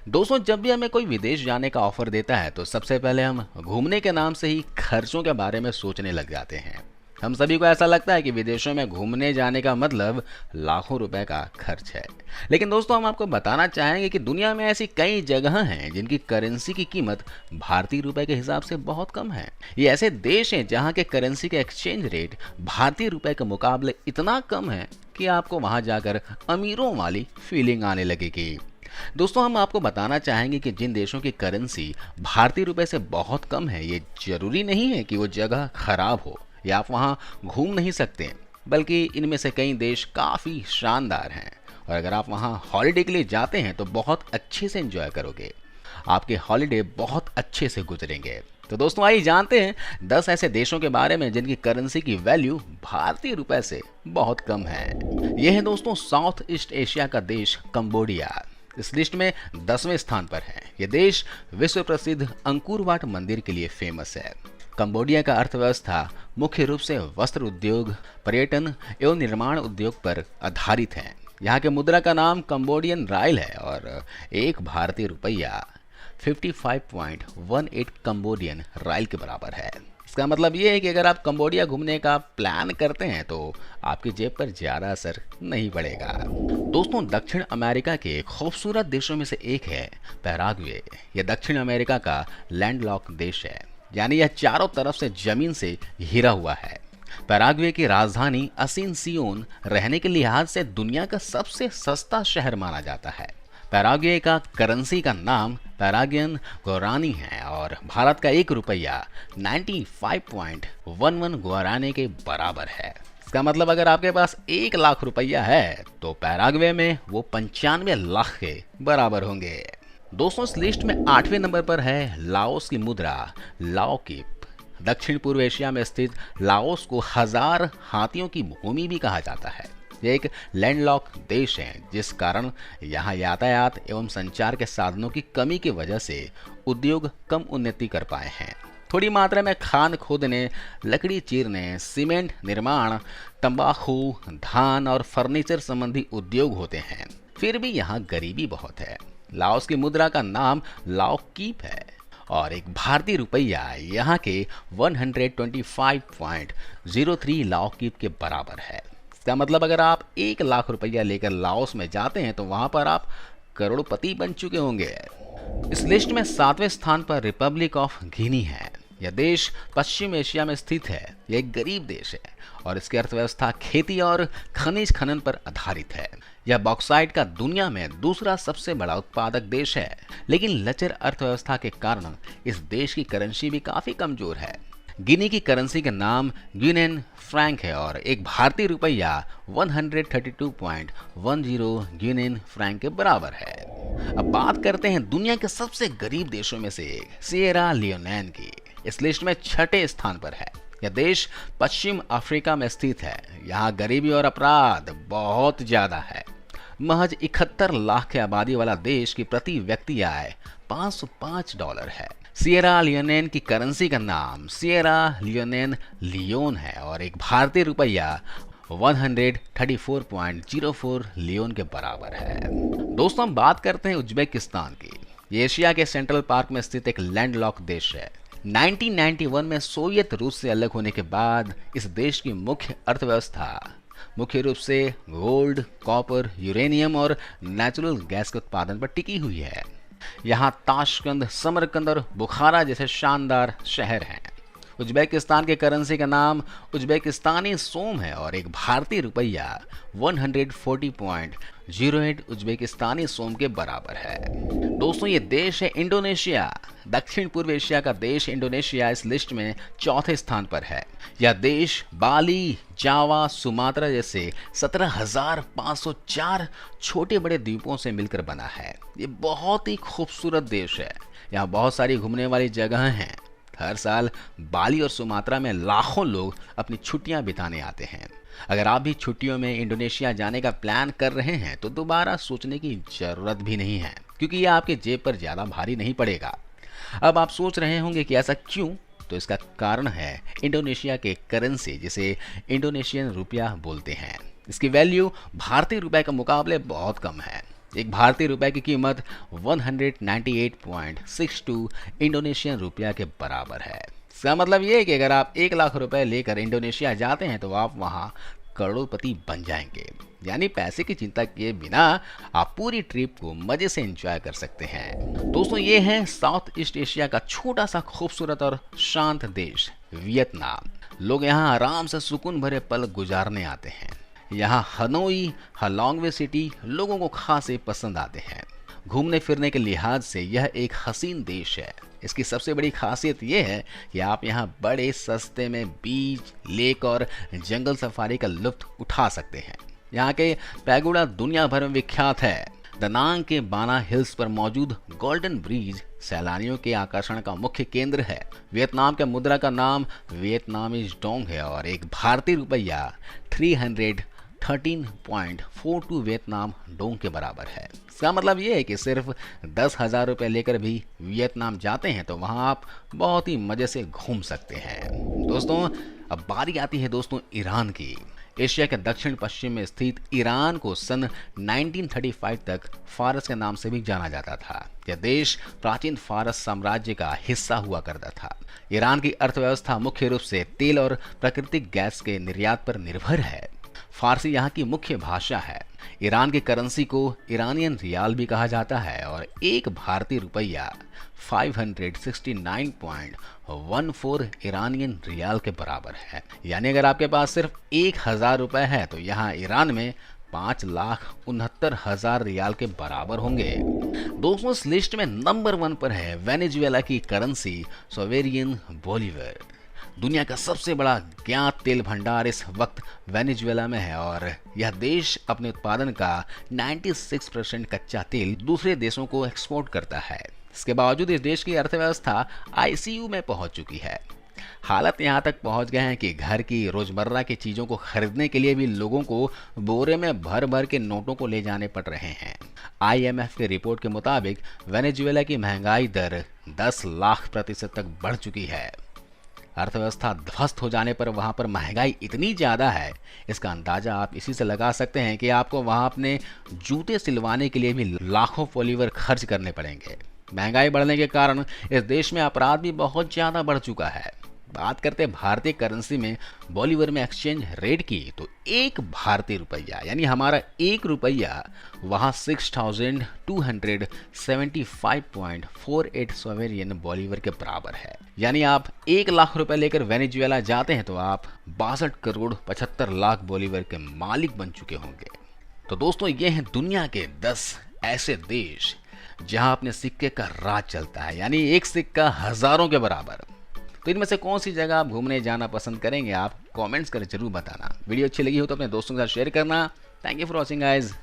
दोस्तों, जब भी हमें कोई विदेश जाने का ऑफर देता है तो सबसे पहले हम घूमने के नाम से ही खर्चों के बारे में सोचने लग जाते हैं। हम सभी को ऐसा लगता है कि विदेशों में घूमने जाने का मतलब लाखों रुपए का खर्च है। लेकिन दोस्तों, हम आपको बताना चाहेंगे कि दुनिया में ऐसी कई जगह हैं जिनकी करेंसी की कीमत भारतीय रुपए के हिसाब से बहुत कम है। ये ऐसे देश हैं जहां के करेंसी के एक्सचेंज रेट भारतीय रुपए के मुकाबले इतना कम है कि आपको वहां जाकर अमीरों वाली फीलिंग आने लगेगी। दोस्तों, हम आपको बताना चाहेंगे कि जिन देशों की करेंसी भारतीय रुपए से बहुत कम है, ये जरूरी नहीं है कि वो जगह खराब हो या आप वहाँ घूम नहीं सकते, बल्कि इनमें से कई देश काफ़ी शानदार हैं और अगर आप वहाँ हॉलिडे के लिए जाते हैं तो बहुत अच्छे से एंजॉय करोगे। आपके हॉलिडे बहुत अच्छे से गुजरेंगे। तो दोस्तों, आइए जानते हैं 10 ऐसे देशों के बारे में जिनकी करेंसी की वैल्यू भारतीय रुपए से बहुत कम है। यह है दोस्तों साउथ ईस्ट एशिया का देश कंबोडिया। इस लिस्ट में 10वें स्थान पर है। यह देश विश्व प्रसिद्ध अंकुरवाट मंदिर के लिए फेमस है। कंबोडिया का अर्थव्यवस्था मुख्य रूप से वस्त्र उद्योग, पर्यटन एवं निर्माण उद्योग पर आधारित है। यहाँ के मुद्रा का नाम कंबोडियन राइल है और एक भारतीय रुपया 55.18 कंबोडियन राइल के बराबर है। इसका मतलब ये है कि अगर आप कंबोडिया घूमने का प्लान करते हैं तो आपकी जेब पर ज़्यादा असर नहीं पड़ेगा। दोस्तों, दक्षिण अमेरिका के खूबसूरत देशों में से एक है पैराग्वे। यह दक्षिण अमेरिका का लैंडलॉक देश है, यानी यह चारों तरफ से जमीन से घिरा हुआ है। पैराग्वे की राजधानी असिनसियोन रहने के लिहाज से दुनिया का सबसे सस्ता शहर माना जाता है। पैराग्वे का करेंसी का नाम पैरागियन गुआरानी है और भारत का एक रुपया 95.11 गुआरानी के बराबर है। इसका मतलब अगर आपके पास 1 लाख रुपया है तो पैराग्वे में वो 95 लाख के बराबर होंगे। दोस्तों, इस लिस्ट में 8वें नंबर पर है लाओस की मुद्रा लाओकिप। दक्षिण पूर्व एशिया में स्थित लाओस को 1000 हाथियों की भूमि भी कहा जाता है। यह एक लैंडलॉक देश है, जिस कारण यहाँ यातायात एवं संचार के साधनों की कमी की वजह से उद्योग कम उन्नति कर पाए हैं। थोड़ी मात्रा में खान खोदने, लकड़ी चीरने, सीमेंट निर्माण, तंबाकू, धान और फर्नीचर संबंधी उद्योग होते हैं। फिर भी यहाँ गरीबी बहुत है। लाओस की मुद्रा का नाम लाओकीप है और एक भारतीय रुपया यहाँ के 125.03 लाओकीप के बराबर है। इसका मतलब अगर आप 1 लाख रुपया लेकर लाओस में जाते हैं तो वहां पर आप करोड़पति बन चुके होंगे। इस लिस्ट में 7वें स्थान पर रिपब्लिक ऑफ गिनी है। यह देश पश्चिम एशिया में स्थित है। यह एक गरीब देश है और इसकी अर्थव्यवस्था खेती और खनिज खनन पर आधारित है। यह बॉक्साइट का दुनिया में दूसरा सबसे बड़ा उत्पादक देश है, लेकिन लचर अर्थव्यवस्था के कारण इस देश की करेंसी भी काफी कमजोर है। गिनी की करेंसी का नाम गिनेन फ्रैंक है और एक भारतीय रुपया 132.10 गिनेन फ्रैंक के बराबर है। अब बात करते हैं दुनिया के सबसे गरीब देशों में से एक सिएरा लियोन की। इस लिस्ट में 6ठे स्थान पर है। यह देश पश्चिम अफ्रीका में स्थित है। यहाँ गरीबी और अपराध बहुत ज्यादा है। महज 71 लाख की आबादी वाला देश की प्रति व्यक्ति आय $505 है। सिएरा लियोन की करेंसी का नाम सिएरा लियोन लियोन है और एक भारतीय रुपया 134.04 लियोन के बराबर है। दोस्तों, हम बात करते हैं उज्बेकिस्तान की। ये एशिया के सेंट्रल पार्क में स्थित एक लैंडलॉक देश है। 1991 में सोवियत रूस से अलग होने के बाद इस देश की मुख्य अर्थव्यवस्था मुख्य रूप से गोल्ड, कॉपर, यूरेनियम और नेचुरल गैस के उत्पादन पर टिकी हुई है। यहाँ ताशकंद, समरकंद और बुखारा जैसे शानदार शहर हैं। उज्बेकिस्तान के करेंसी का नाम उज्बेकिस्तानी सोम है और एक भारतीय रुपया 140.08 उज्बेकिस्तानी सोम के बराबर है। दोस्तों, ये देश है इंडोनेशिया। दक्षिण पूर्व एशिया का देश इंडोनेशिया इस लिस्ट में 4थे स्थान पर है। यह देश बाली, जावा, सुमात्रा जैसे 17,504 छोटे बड़े द्वीपों से मिलकर बना है। ये बहुत ही खूबसूरत देश है। यहाँ बहुत सारी घूमने वाली जगहें हैं। हर साल बाली और सुमात्रा में लाखों लोग अपनी छुट्टियां बिताने आते हैं। अगर आप भी छुट्टियों में इंडोनेशिया जाने का प्लान कर रहे हैं तो दोबारा सोचने की जरूरत भी नहीं है, क्योंकि यह आपके जेब पर ज़्यादा भारी नहीं पड़ेगा। अब आप सोच रहे होंगे कि ऐसा क्यों? तो इसका कारण है इंडोनेशिया के करेंसी, जिसे इंडोनेशियन रुपया बोलते हैं। इसकी वैल्यू भारतीय रुपए के मुकाबले बहुत कम है। एक भारतीय रुपए की कीमत 198.62 इंडोनेशियन रुपया के बराबर है। इसका मतलब ये है कि अगर आप 1 लाख रुपए लेकर इंडोनेशिया जाते हैं तो आप वहाँ करोड़पति बन जाएंगे। यानी पैसे की चिंता किए बिना आप पूरी ट्रिप को मजे से एंजॉय कर सकते हैं। दोस्तों, ये है साउथ ईस्ट एशिया का छोटा सा खूबसूरत और शांत देश वियतनाम। लोग यहाँ आराम से सुकून भरे पल गुजारने आते हैं। यहाँ हनोई, हलॉन्गवे सिटी लोगों को खासे पसंद आते हैं। घूमने फिरने के लिहाज से यह एक हसीन देश है। इसकी सबसे बड़ी खासियत यह है कि आप यहाँ बड़े सस्ते में बीच, लेक और जंगल सफारी का लुत्फ उठा सकते हैं। यहाँ के पैगोडा दुनिया भर में विख्यात है। दनांग के बाना हिल्स पर मौजूद गोल्डन ब्रिज सैलानियों के आकर्षण का मुख्य केंद्र है। वियतनाम के मुद्रा का नाम वियतनामीज डोंग है और एक भारतीय रुपया 313.42 वियतनाम डोंग के बराबर है। इसका मतलब ये है कि सिर्फ 10,000 रुपये लेकर भी वियतनाम जाते हैं तो वहाँ आप बहुत ही मज़े से घूम सकते हैं। दोस्तों, अब बारी आती है दोस्तों ईरान की। एशिया के दक्षिण पश्चिम में स्थित ईरान को सन 1935 तक फारस के नाम से भी जाना जाता था। यह देश प्राचीन फारस साम्राज्य का हिस्सा हुआ करता था। ईरान की अर्थव्यवस्था मुख्य रूप से तेल और प्राकृतिक गैस के निर्यात पर निर्भर है। फारसी यहाँ की मुख्य भाषा है। ईरान की करेंसी को ईरानियन रियाल भी कहा जाता है और एक भारतीय रुपया 569.14 ईरानियन रियाल के बराबर है। यानी अगर आपके पास सिर्फ 1,000 रुपए है तो यहाँ ईरान में 5,69,000 रियाल के बराबर होंगे। दोस्तों, इस लिस्ट में नंबर 1 पर है वेनेजुएला की करेंसी सोवेरियन बोलीवर। दुनिया का सबसे बड़ा ज्ञात तेल भंडार इस वक्त वेनेजुएला में है और यह देश अपने उत्पादन का 96% कच्चा तेल दूसरे देशों को एक्सपोर्ट करता है। इसके बावजूद इस देश की अर्थव्यवस्था आईसीयू में पहुंच चुकी है। हालत यहां तक पहुंच गए हैं कि घर की रोजमर्रा की चीजों को खरीदने के लिए भी लोगों को बोरे में भर भर के नोटों को ले जाने पड़ रहे हैं। IMF की रिपोर्ट के मुताबिक वेनेजुएला की महंगाई दर 10 लाख प्रतिशत तक बढ़ चुकी है। अर्थव्यवस्था ध्वस्त हो जाने पर वहां पर महंगाई इतनी ज्यादा है, इसका अंदाजा आप इसी से लगा सकते हैं कि आपको वहां अपने जूते सिलवाने के लिए भी लाखों बोलीवर खर्च करने पड़ेंगे। महंगाई बढ़ने के कारण इस देश में अपराध भी बहुत ज्यादा बढ़ चुका है। बात करते हैं भारतीय करेंसी में बोलीवर में एक्सचेंज रेट की, तो एक भारतीय रुपया यानी हमारा 1 रुपया वहाँ 6,275.48 सोवेरियन बोलीवर के बराबर है। यानी आप 1 लाख रुपए लेकर वेनेजुएला जाते हैं तो आप 62 करोड़ 75 लाख बोलीवर के मालिक बन चुके होंगे। तो दोस्तों, ये हैं दुनिया के 10 ऐसे देश जहां अपने सिक्के का राज चलता है, यानी एक सिक्का हजारों के बराबर। तो इनमें से कौन सी जगह आप घूमने जाना पसंद करेंगे, आप कमेंट्स कर जरूर बताना। वीडियो अच्छी लगी हो तो अपने दोस्तों के साथ शेयर करना। Thank you for watching guys.